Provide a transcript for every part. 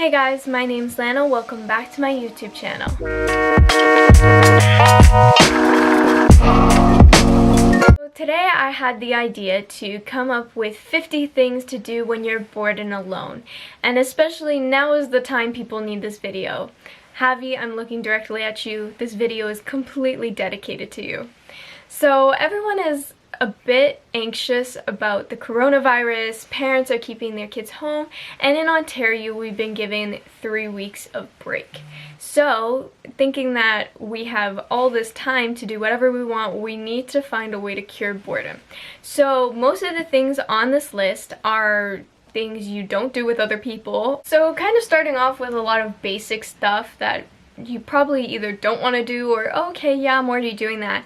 Hey guys, my name's Lana. Welcome back to my YouTube channel. So today I had the idea to come up with 50 things to do when you're bored and alone. And especially now is the time people need this video. Javi, I'm looking directly at you. This video is completely dedicated to you. So everyone is a bit anxious about the coronavirus. Parents are keeping their kids home, and in Ontario we've been given 3 weeks of break. So thinking that we have all this time to do whatever we want, we need to find a way to cure boredom. So most of the things on this list are things you don't do with other people. So kind of starting off with a lot of basic stuff that you probably either don't want to do or okay, yeah, I'm already doing that.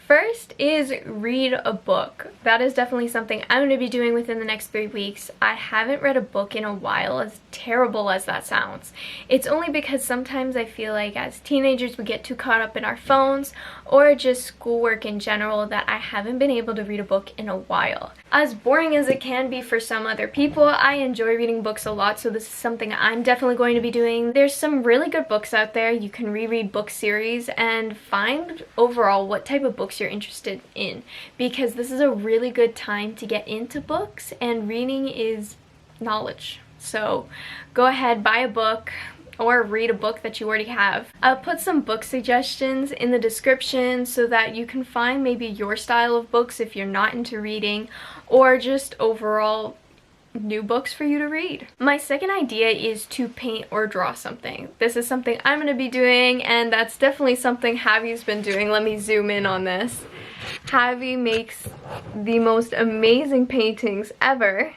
First is read a book. That is definitely something I'm going to be doing within the next 3 weeks. I haven't read a book in a while, as terrible as that sounds. It's only because sometimes I feel like as teenagers we get too caught up in our phones or just schoolwork in general that I haven't been able to read a book in a while. As boring as it can be for some other people, I enjoy reading books a lot, so this is something I'm definitely going to be doing. There's some really good books out there. You can reread book series and find overall what type of books you're interested in, because this is a really good time to get into books, and reading is knowledge. So go ahead, buy a book or read a book that you already have. I'll put some book suggestions in the description so that you can find maybe your style of books if you're not into reading, or just overall new books for you to read. My second idea is to paint or draw something. This is something I'm going to be doing, and that's definitely something Javi's been doing. Let me zoom in on this. Javi makes the most amazing paintings ever.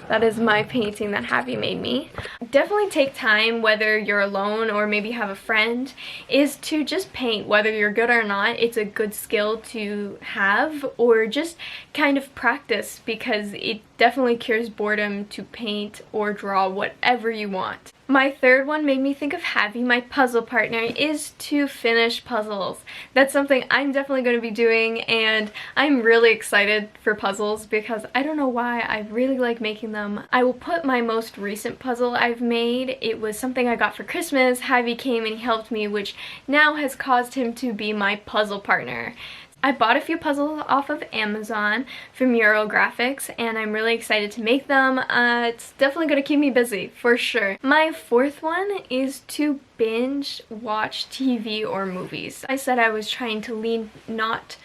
That is my painting that Javi made me. Definitely take time, whether you're alone or maybe have a friend, is to just paint. Whether you're good or not, it's a good skill to have, or just kind of practice, because it definitely cures boredom to paint or draw whatever you want. My third one made me think of Javi, my puzzle partner, is to finish puzzles. That's something I'm definitely going to be doing, and I'm really excited for puzzles because I don't know why, I really like making them. I will put my most recent puzzle I've made. It was something I got for Christmas. Javi came and he helped me, which now has caused him to be my puzzle partner. I bought a few puzzles off of Amazon from Mural Graphics, and I'm really excited to make them. It's definitely going to keep me busy, for sure. My fourth one is to binge watch TV or movies. I said I was trying to lean not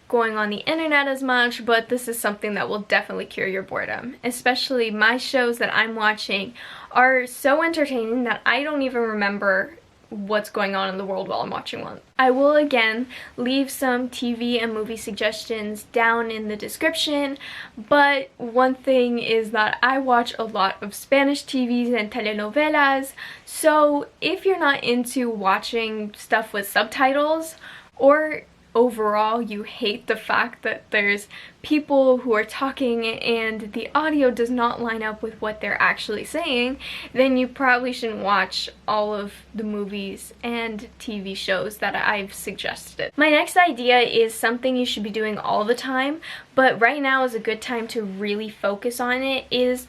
going on the internet as much, but this is something that will definitely cure your boredom. Especially my shows that I'm watching are so entertaining that I don't even remember what's going on in the world while I'm watching one. I will again leave some TV and movie suggestions down in the description, but one thing is that I watch a lot of Spanish TVs and telenovelas, so if you're not into watching stuff with subtitles, or overall you hate the fact that there's people who are talking and the audio does not line up with what they're actually saying, then you probably shouldn't watch all of the movies and TV shows that I've suggested. My next idea is something you should be doing all the time, but right now is a good time to really focus on it, is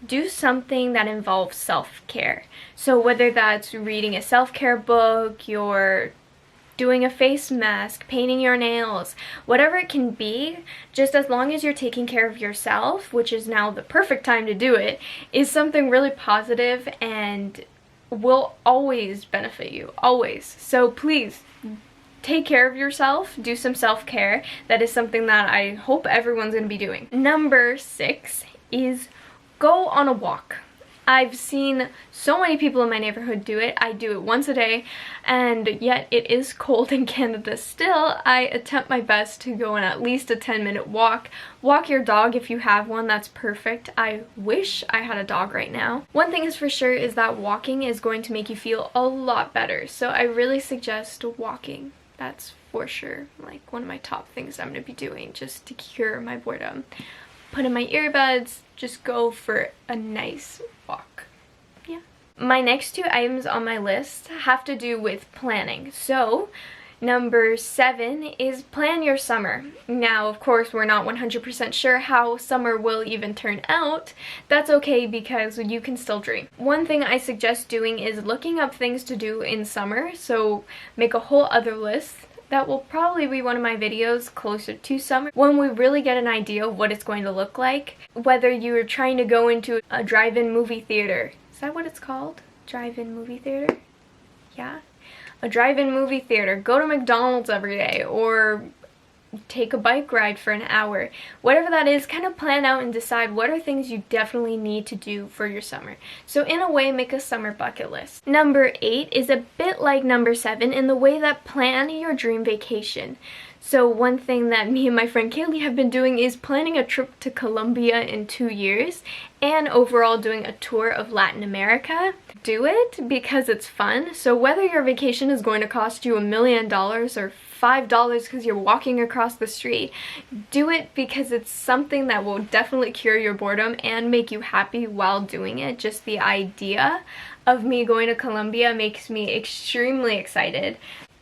do something that involves self-care. So whether that's reading a self-care book, you're doing a face mask, painting your nails, whatever it can be, just as long as you're taking care of yourself, which is now the perfect time to do it, is something really positive and will always benefit you, always. So please, take care of yourself, do some self-care. That is something that I hope everyone's going to be doing. Number 6 is go on a walk. I've seen so many people in my neighborhood do it. I do it once a day, and yet it is cold in Canada still. I attempt my best to go on at least a 10-minute walk. Walk your dog if you have one, that's perfect. I wish I had a dog right now. One thing is for sure is that walking is going to make you feel a lot better, so I really suggest walking. That's for sure like one of my top things I'm going to be doing just to cure my boredom. Put in my earbuds, just go for a nice walk. Yeah. My next 2 items on my list have to do with planning. So Number 7 is plan your summer. Now, of course, we're not 100% sure how summer will even turn out. That's okay because you can still dream. One thing I suggest doing is looking up things to do in summer, so make a whole other list. That will probably be one of my videos closer to summer when we really get an idea of what it's going to look like. Whether you're trying to go into a drive-in movie theater. Is that what it's called? Drive-in movie theater? Yeah. A drive-in movie theater, go to McDonald's every day, or take a bike ride for an hour. Whatever that is, kind of plan out and decide what are things you definitely need to do for your summer. So in a way, make a summer bucket list. Number 8 is a bit like number 7 in the way that plan your dream vacation. So one thing that me and my friend Kaylee have been doing is planning a trip to Colombia in 2 years and overall doing a tour of Latin America. Do it because it's fun. So whether your vacation is going to cost you $1 million or $5 because you're walking across the street, do it because it's something that will definitely cure your boredom and make you happy while doing it. Just the idea of me going to Colombia makes me extremely excited.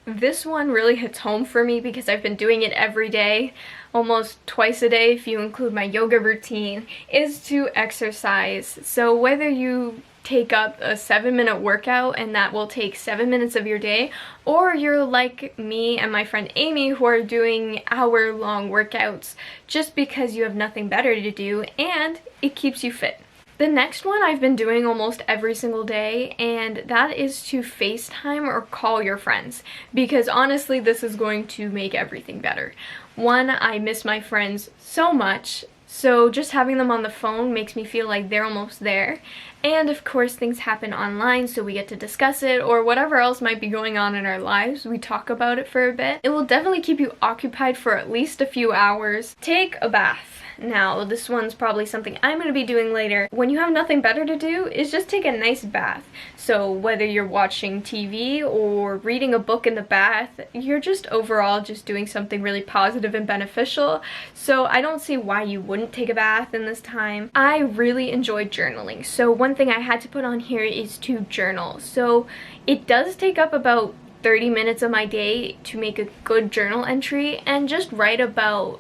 This one really hits home for me because I've been doing it every day, almost twice a day if you include my yoga routine, is to exercise. So whether you take up a 7-minute workout and that will take 7 minutes of your day, or you're like me and my friend Amy who are doing hour-long workouts just because you have nothing better to do and it keeps you fit. The next one I've been doing almost every single day, and that is to FaceTime or call your friends, because honestly this is going to make everything better. One, I miss my friends so much, so just having them on the phone makes me feel like they're almost there. And of course things happen online, so we get to discuss it, or whatever else might be going on in our lives, we talk about it for a bit. It will definitely keep you occupied for at least a few hours. Take a bath. Now, this one's probably something I'm going to be doing later. When you have nothing better to do, is just take a nice bath. So whether you're watching TV or reading a book in the bath, you're just overall just doing something really positive and beneficial. So I don't see why you wouldn't take a bath in this time. I really enjoy journaling. So one thing I had to put on here is to journal. So it does take up about 30 minutes of my day to make a good journal entry and just write about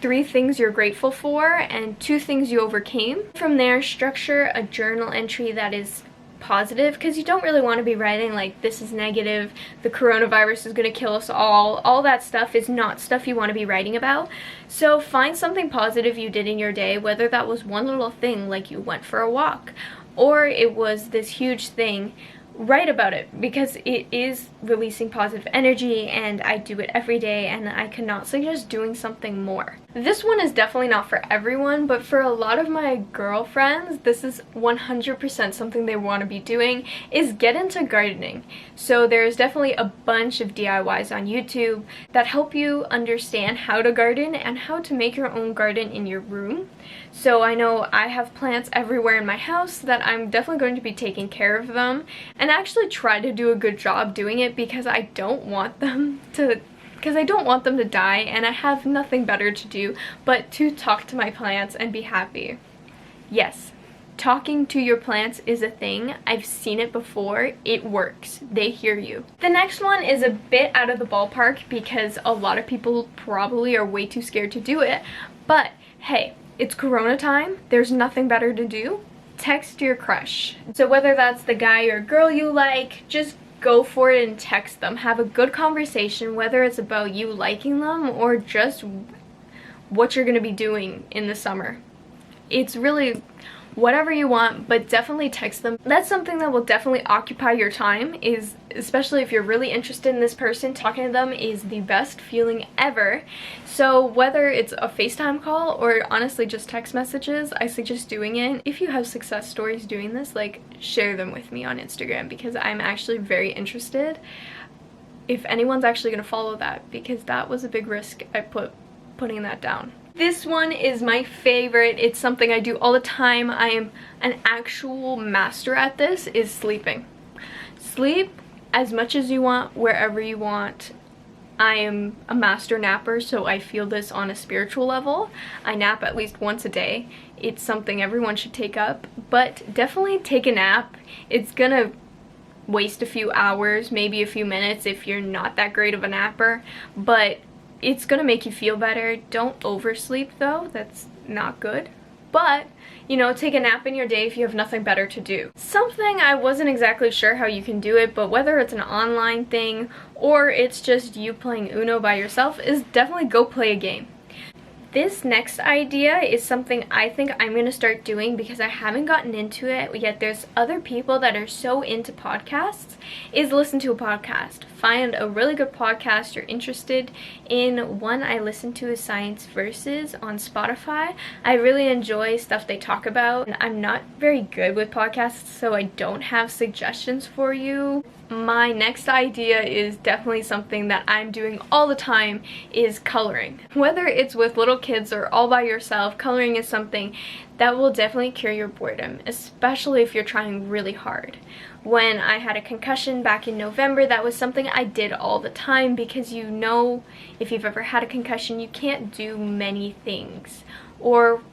3 things you're grateful for and 2 things you overcame. From there, structure a journal entry that is positive, because you don't really want to be writing like this is negative, the coronavirus is going to kill us all that stuff is not stuff you want to be writing about. So find something positive you did in your day, whether that was one little thing like you went for a walk or it was this huge thing. Write about it because it is releasing positive energy, and I do it every day and I cannot suggest doing something more. This one is definitely not for everyone, but for a lot of my girlfriends, this is 100% something they want to be doing, is get into gardening. So there's definitely a bunch of DIYs on YouTube that help you understand how to garden and how to make your own garden in your room. So I know I have plants everywhere in my house that I'm definitely going to be taking care of them and actually try to do a good job doing it because I don't want them to die, and I have nothing better to do but to talk to my plants and be happy. Yes, talking to your plants is a thing. I've seen it before. It works. They hear you. The next one is a bit out of the ballpark because a lot of people probably are way too scared to do it, but hey, it's Corona time. There's nothing better to do. Text your crush. So whether that's the guy or girl you like, just go for it and text them. Have a good conversation, whether it's about you liking them or just what you're going to be doing in the summer. It's really whatever you want, but definitely text them. That's something that will definitely occupy your time, is especially if you're really interested in this person, talking to them is the best feeling ever. So whether it's a FaceTime call or honestly just text messages, I suggest doing it. If you have success stories doing this, like, share them with me on Instagram because I'm actually very interested if anyone's actually going to follow that, because that was a big risk I putting that down. This one is my favorite. It's something I do all the time. I am an actual master at this, is sleeping. Sleep as much as you want, wherever you want. I am a master napper, so I feel this on a spiritual level. I nap at least once a day. It's something everyone should take up, but definitely take a nap. It's gonna waste a few hours, maybe a few minutes if you're not that great of a napper, but it's gonna make you feel better. Don't oversleep though, that's not good. But, you know, take a nap in your day if you have nothing better to do. Something I wasn't exactly sure how you can do it, but whether it's an online thing or it's just you playing Uno by yourself, is definitely go play a game. This next idea is something I think I'm going to start doing because I haven't gotten into it yet. There's other people that are so into podcasts, is listen to a podcast. Find a really good podcast you're interested in. One I listen to is Science Versus on Spotify. I really enjoy stuff they talk about. I'm not very good with podcasts, so I don't have suggestions for you. My next idea is definitely something that I'm doing all the time, is coloring. Whether it's with little kids or all by yourself, coloring is something that will definitely cure your boredom, especially if you're trying really hard. When I had a concussion back in November, that was something I did all the time because, you know, if you've ever had a concussion, you can't do many things or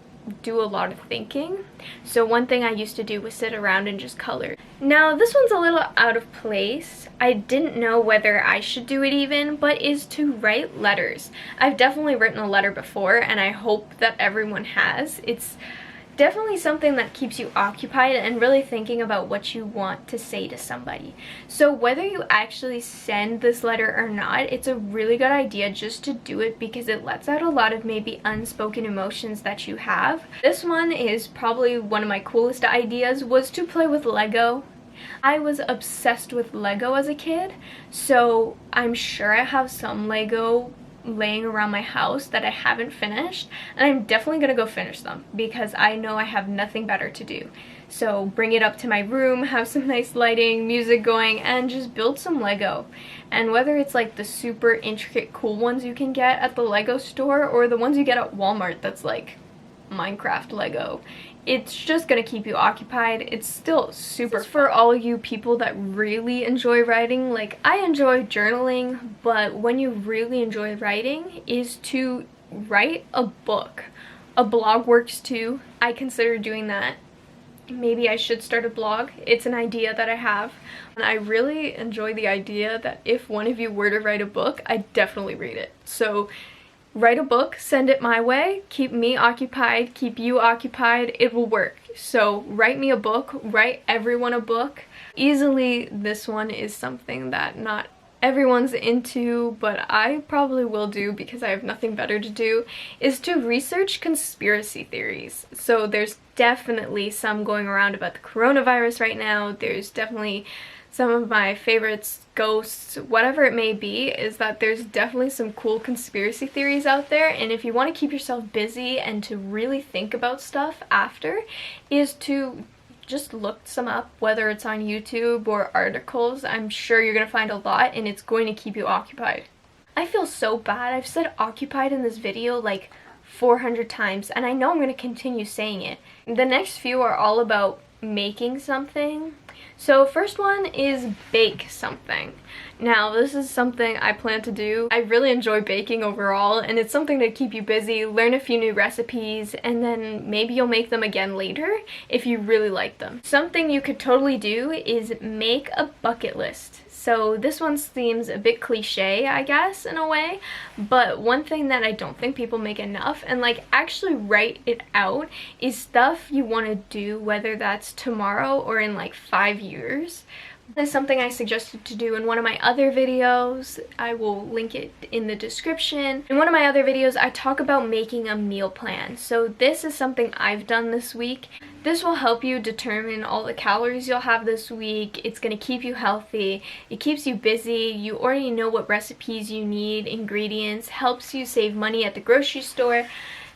do a lot of thinking. So one thing I used to do was sit around and just color. Now this one's a little out of place. I didn't know whether I should do it even, but is to write letters. I've definitely written a letter before and I hope that everyone has. It's definitely something that keeps you occupied and really thinking about what you want to say to somebody. So whether you actually send this letter or not, it's a really good idea just to do it because it lets out a lot of maybe unspoken emotions that you have. This one is probably one of my coolest ideas, was to play with Lego. I was obsessed with Lego as a kid, so I'm sure I have some Lego laying around my house that I haven't finished, and I'm definitely gonna go finish them because I know I have nothing better to do. So bring it up to my room, have some nice lighting, music going, and just build some Lego. And whether it's like the super intricate cool ones you can get at the Lego store or the ones you get at Walmart that's like Minecraft Lego, it's just gonna keep you occupied. It's still super fun. For all you people that really enjoy writing, like I enjoy journaling, but when you really enjoy writing is to write a book. A blog works too. I consider doing that. Maybe I should start a blog. It's an idea that I have. And I really enjoy the idea that if one of you were to write a book, I'd definitely read it. So write a book, send it my way, keep me occupied, keep you occupied, it will work. So write me a book, write everyone a book. Easily this one is something that not everyone's into, but I probably will do because I have nothing better to do, is to research conspiracy theories. So there's definitely some going around about the coronavirus right now. There's definitely some of my favorites, ghosts, whatever it may be, is that there's definitely some cool conspiracy theories out there, and if you want to keep yourself busy and to really think about stuff after, is to just look some up, whether it's on YouTube or articles. I'm sure you're gonna find a lot and it's going to keep you occupied. I feel so bad. I've said occupied in this video like 400 times and I know I'm gonna continue saying it. The next few are all about making something. So first one is bake something. Now this is something I plan to do. I really enjoy baking overall and it's something to keep you busy, learn a few new recipes, and then maybe you'll make them again later if you really like them. Something you could totally do is make a bucket list. So this one seems a bit cliche, I guess, in a way, but one thing that I don't think people make enough and like actually write it out is stuff you want to do, whether that's tomorrow or in like 5 years. This is something I suggested to do in one of my other videos. I will link it in the description. In one of my other videos, I talk about making a meal plan. So this is something I've done this week. This will help you determine all the calories you'll have this week. It's going to keep you healthy. It keeps you busy. You already know what recipes you need, ingredients, helps you save money at the grocery store.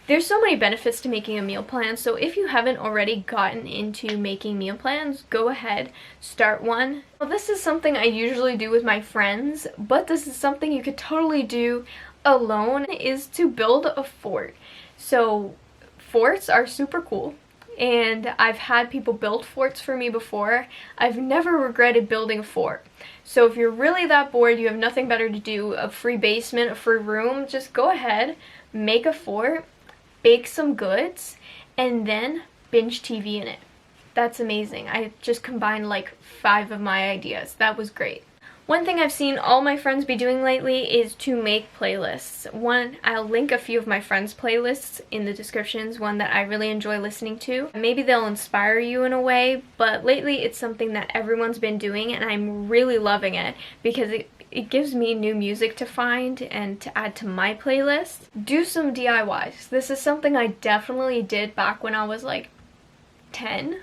There's so many benefits to making a meal plan, so if you haven't already gotten into making meal plans, go ahead, start one. Well, this is something I usually do with my friends, but this is something you could totally do alone, is to build a fort. So forts are super cool, and I've had people build forts for me before. I've never regretted building a fort. So if you're really that bored, you have nothing better to do, a free basement, a free room, just go ahead, make a fort, bake some goods, and then binge TV in it. That's amazing. I just combined like 5 of my ideas. That was great. One thing I've seen all my friends be doing lately is to make playlists. One, I'll link a few of my friends' playlists in the descriptions, one that I really enjoy listening to. Maybe they'll inspire you in a way, but lately it's something that everyone's been doing and I'm really loving it because it gives me new music to find and to add to my playlist. Do some DIYs. This is something I definitely did back when I was like 10.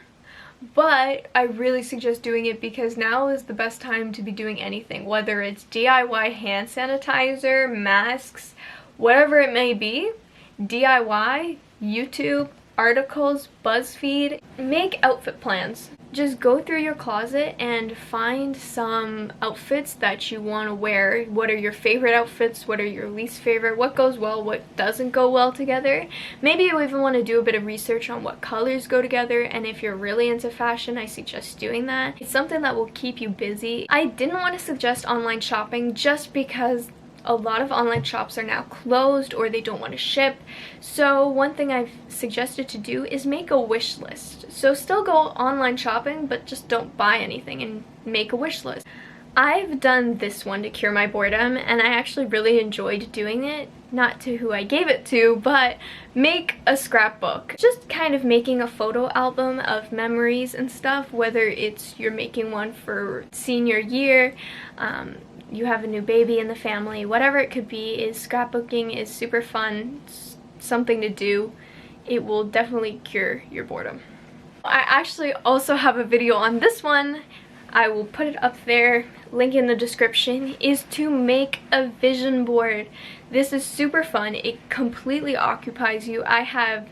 But I really suggest doing it because now is the best time to be doing anything, whether it's DIY hand sanitizer, masks, whatever it may be. DIY, YouTube, articles, BuzzFeed. Make outfit plans. Just go through your closet and find some outfits that you want to wear. What are your favorite outfits? What are your least favorite? What goes well? What doesn't go well together? Maybe you even want to do a bit of research on what colors go together, and if you're really into fashion, I suggest doing that. It's something that will keep you busy. I didn't want to suggest online shopping just because a lot of online shops are now closed or they don't want to ship. So one thing I've suggested to do is make a wish list. So still go online shopping, but just don't buy anything and make a wish list. I've done this one to cure my boredom and I actually really enjoyed doing it. Not to who I gave it to, but make a scrapbook. Just kind of making a photo album of memories and stuff, whether it's you're making one for senior year, you have a new baby in the family, whatever it could be. Is scrapbooking is super fun, it's something to do. It will definitely cure your boredom. I actually also have a video on this one. I will put it up there, link in the description, is to make a vision board. This is super fun. It completely occupies you. I have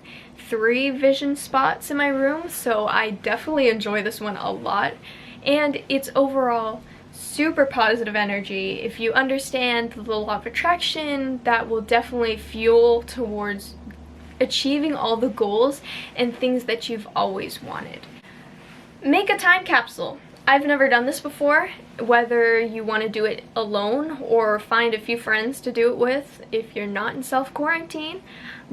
3 vision spots in my room, so I definitely enjoy this one a lot. And it's overall super positive energy. If you understand the law of attraction, that will definitely fuel towards achieving all the goals and things that you've always wanted. Make a time capsule. I've never done this before. Whether you want to do it alone or find a few friends to do it with, if you're not in self-quarantine,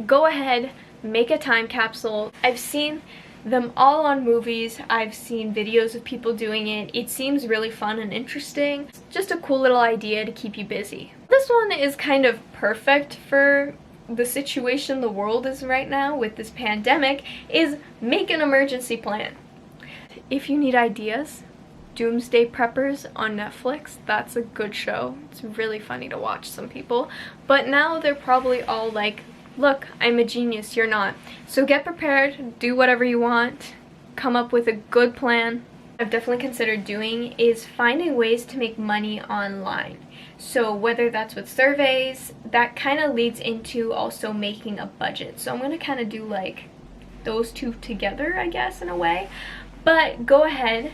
go ahead, make a time capsule. I've seen them all on movies. I've seen videos of people doing it. It seems really fun and interesting. It's just a cool little idea to keep you busy. This one is kind of perfect for the situation the world is right now with this pandemic, is make an emergency plan. If you need ideas, Doomsday Preppers on Netflix, that's a good show. It's really funny to watch some people, but now they're probably all like, look, I'm a genius, you're not. So get prepared, do whatever you want, come up with a good plan. I've definitely considered doing is finding ways to make money online. So whether that's with surveys, that kind of leads into also making a budget. So I'm going to kind of do like those two together, I guess, in a way. But go ahead,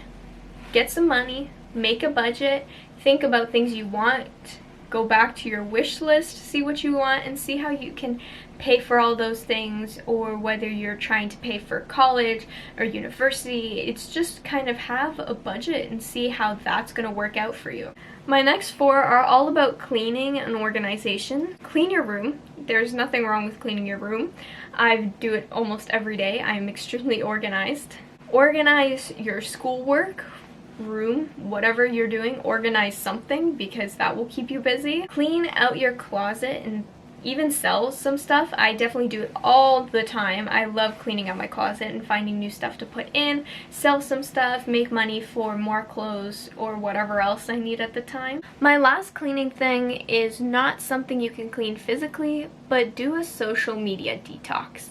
get some money, make a budget, think about things you want, go back to your wish list, see what you want, and see how you can pay for all those things, or whether you're trying to pay for college or university. It's just kind of have a budget and see how that's going to work out for you. My next 4 are all about cleaning and organization. Clean your room. There's nothing wrong with cleaning your room. I do it almost every day. I'm extremely organized. Organize your schoolwork, room, whatever you're doing, organize something because that will keep you busy. Clean out your closet and even sell some stuff. I definitely do it all the time. I love cleaning out my closet and finding new stuff to put in, sell some stuff, make money for more clothes or whatever else I need at the time. My last cleaning thing is not something you can clean physically, but do a social media detox.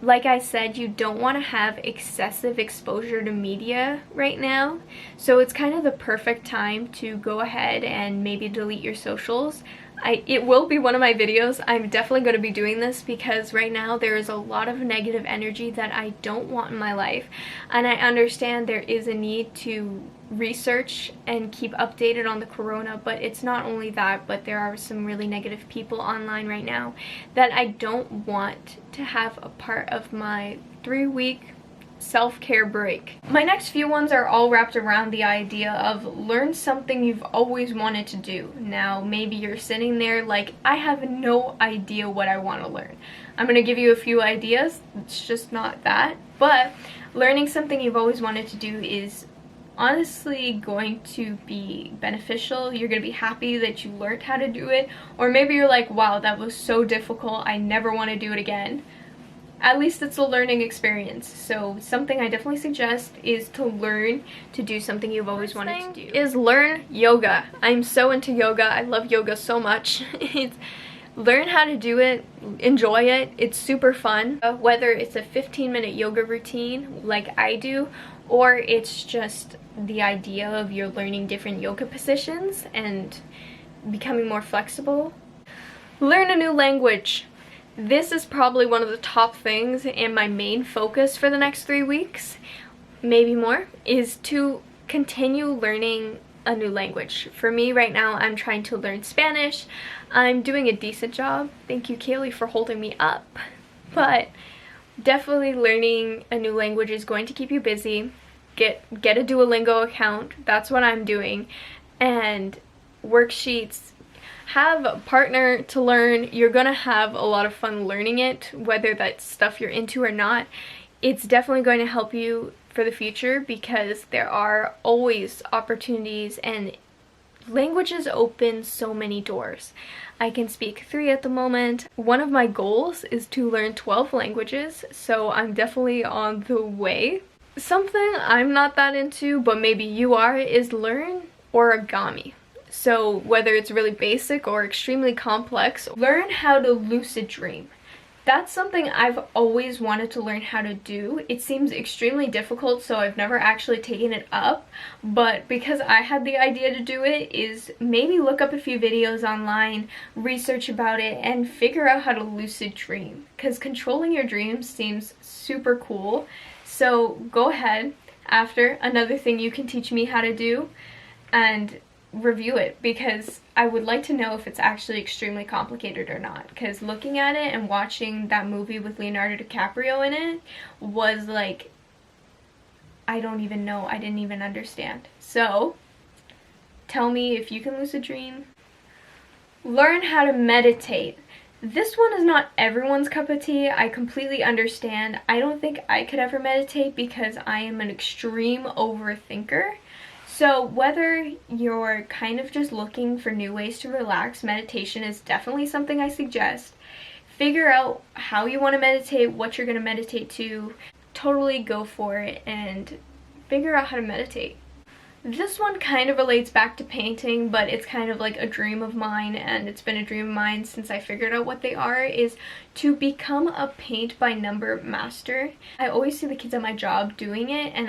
Like I said, you don't want to have excessive exposure to media right now, so it's kind of the perfect time to go ahead and maybe delete your socials. It will be one of my videos. I'm definitely going to be doing this because right now there is a lot of negative energy that I don't want in my life, and I understand there is a need to research and keep updated on the corona, but it's not only that, but there are some really negative people online right now that I don't want to have a part of my 3-week self-care break. My next few ones are all wrapped around the idea of learn something you've always wanted to do. Now maybe you're sitting there like, I have no idea what I want to learn. I'm going to give you a few ideas. It's just not that, but learning something you've always wanted to do is honestly going to be beneficial. You're going to be happy that you learned how to do it, or maybe you're like, wow, that was so difficult, I never want to do it again. At least it's a learning experience. So something I definitely suggest is to learn to do something you've always wanted to do. Is learn yoga. I'm so into yoga. I love yoga so much. Learn how to do it, enjoy it. It's super fun. Whether it's a 15-minute yoga routine like I do, or it's just the idea of you're learning different yoga positions and becoming more flexible. Learn a new language. This is probably one of the top things and my main focus for the next 3 weeks, maybe more, is to continue learning a new language. For me right now, I'm trying to learn Spanish. I'm doing a decent job. Thank you, Kaylee, for holding me up. But definitely learning a new language is going to keep you busy. Get a Duolingo account. That's what I'm doing. And worksheets. Have a partner to learn. You're gonna have a lot of fun learning it, whether that's stuff you're into or not. It's definitely going to help you for the future because there are always opportunities and languages open so many doors. I can speak 3 at the moment. One of my goals is to learn 12 languages, so I'm definitely on the way. Something I'm not that into, but maybe you are, is learn origami. So whether it's really basic or extremely complex, learn how to lucid dream. That's something I've always wanted to learn how to do. It seems extremely difficult, so I've never actually taken it up. But because I had the idea to do it, is maybe look up a few videos online, research about it, and figure out how to lucid dream. Because controlling your dreams seems super cool. So go ahead after, another thing you can teach me how to do, and review it, because I would like to know if it's actually extremely complicated or not, because looking at it and watching that movie with Leonardo DiCaprio in it was like, I don't even know, I didn't even understand. So tell me if you can lucid dream. Learn how to meditate. This one is not everyone's cup of tea. I completely understand. I don't think I could ever meditate because I am an extreme overthinker. So whether you're kind of just looking for new ways to relax, meditation is definitely something I suggest. Figure out how you want to meditate, what you're going to meditate to. Totally go for it and figure out how to meditate. This one kind of relates back to painting, but it's kind of like a dream of mine, and it's been a dream of mine since I figured out what they are, is to become a paint by number master. I always see the kids at my job doing it, and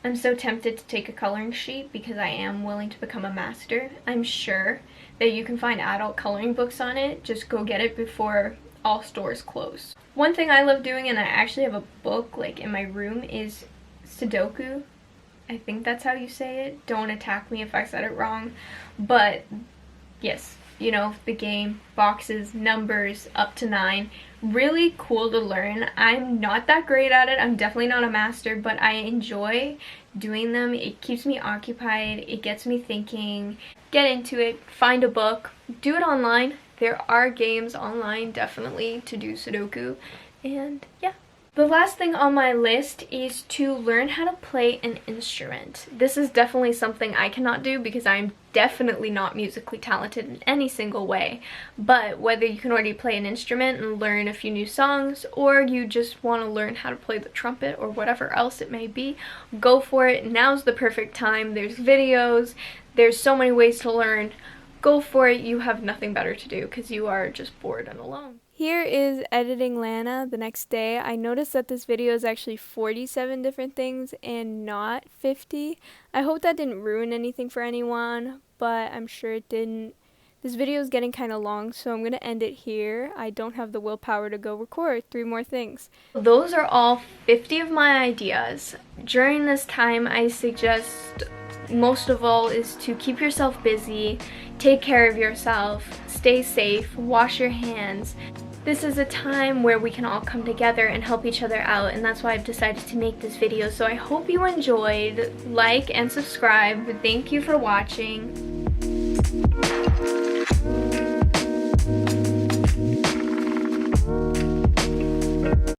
I'm so tempted to take a coloring sheet because I am willing to become a master. I'm sure that you can find adult coloring books on it. Just go get it before all stores close. One thing I love doing, and I actually have a book like in my room, is Sudoku. I think that's how you say it. Don't attack me if I said it wrong. But yes, you know, the game, boxes, numbers, up to 9. Really cool to learn. I'm not that great at it. I'm definitely not a master, but I enjoy doing them. It keeps me occupied. It gets me thinking. Get into it. Find a book. Do it online. There are games online definitely to do Sudoku. And yeah. The last thing on my list is to learn how to play an instrument. This is definitely something I cannot do because I'm definitely not musically talented in any single way. But whether you can already play an instrument and learn a few new songs, or you just want to learn how to play the trumpet or whatever else it may be, go for it. Now's the perfect time. There's videos. There's so many ways to learn. Go for it. You have nothing better to do because you are just bored and alone. Here is editing Lana the next day. I noticed that this video is actually 47 different things and not 50. I hope that didn't ruin anything for anyone, but I'm sure it didn't. This video is getting kind of long, so I'm going to end it here. I don't have the willpower to go record 3 more things. Those are all 50 of my ideas. During this time, I suggest most of all is to keep yourself busy, take care of yourself, stay safe, wash your hands. This is a time where we can all come together and help each other out, and that's why I've decided to make this video. So I hope you enjoyed. Like and subscribe. Thank you for watching.